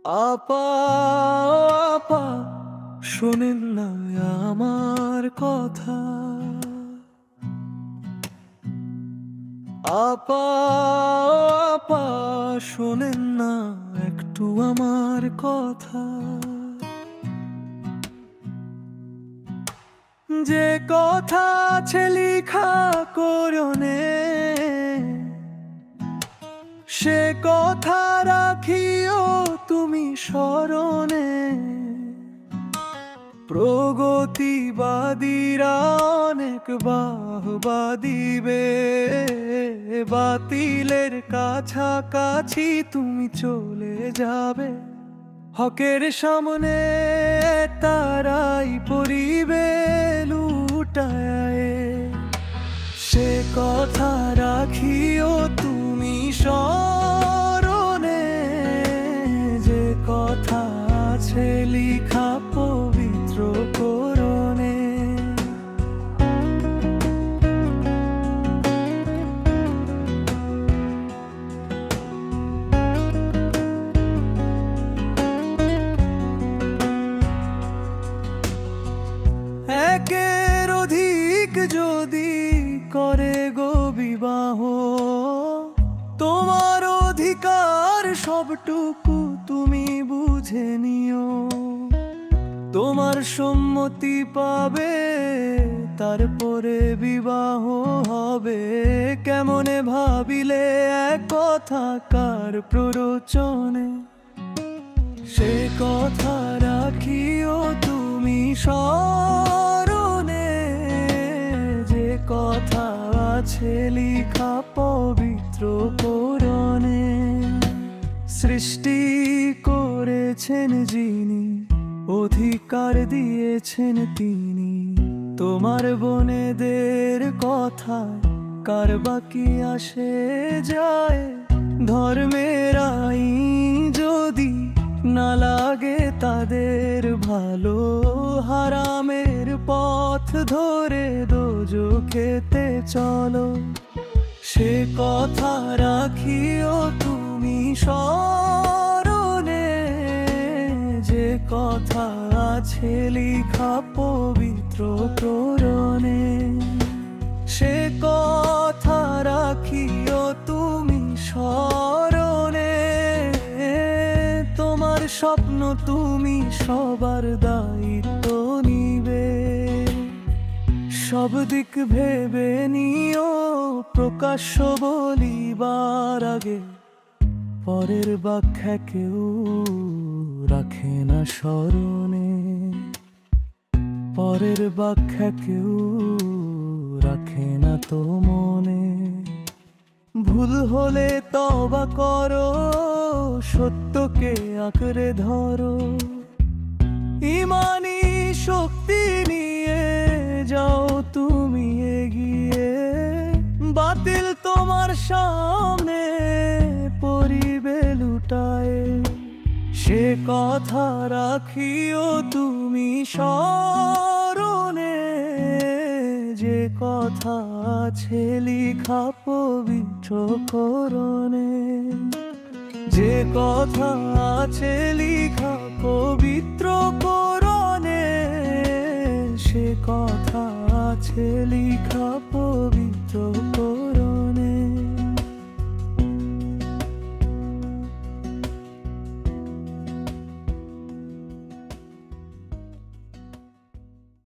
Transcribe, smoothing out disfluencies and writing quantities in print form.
আপা আপা শোনেন না আমার কথা। আপা আপা শোনেন না একটু আমার কথা। যে কথা আছে লিখা করনে, সে কথা রাখিও তুমি স্মরণে। প্রগতিবাদীরা অনেক বাহবা দিবে, বাতিলের কাছাকাছি তুমি চলে যাবে। হকের সামনে তারাই পরিবে লুটায়, সে কথা রাখিও তুমি স্মরণে। যে কথা আছে লিখা পবিত্র কোরআনে। একের অধিক যদি করে গো বিবাহ, তোমার অধিকার সবটুকু তুমি বুঝে নিও। তোমার সম্মতি পাবে, তারপরে বিবাহ হবে। কেমনে ভাবিলে এক কথা কার প্ররোচনে, সে কথা রাখিও তুমি স্মরণে। যে কথা আছে লিখা পবিত্র কোরআনে। সৃষ্টি করেছেন যিনি, অধিকার দিয়েছেন তিনি। তোমার বোনেদের কথায় কার বাকি আসে যায়। ধর্মের আইন যদি না লাগে তাদের ভালো, হারামের পথ ধরে দোজখেতে চলো। সে কথা রাখিও তুমি স্মরণে। যে কথা আছে লিখা পবিত্র কোরআনে। সে কথা রাখিও তুমি স্মরণে। তোমার স্বপ্ন তুমি সবার দায়িত্ব নিবে। সব দিক ভেবে নিও, প্রকাশ্য বলিবার আগে পরের ব্যাখ্যা কেউ রাখে না স্মরণে। পরের ব্যাখ্যা কেউ রাখে না তো মনে। ভুল হলে তওবা করো, সত্যকে আঁকড়ে ধরো। ইমানি শক্তি নিয়ে যাও তুমি এগিয়ে। বাতিল তোমার সামনে পরিবে লুটায়ে। সে কথা রাখিও তুমি স্মরণে। যে কথা আছে লিখা পবিত্র কোরআনে। যে কথা আছে লিখা পবিত্র কোরআনে। সে কথা আছে লিখা পবিত্র কোরআনে।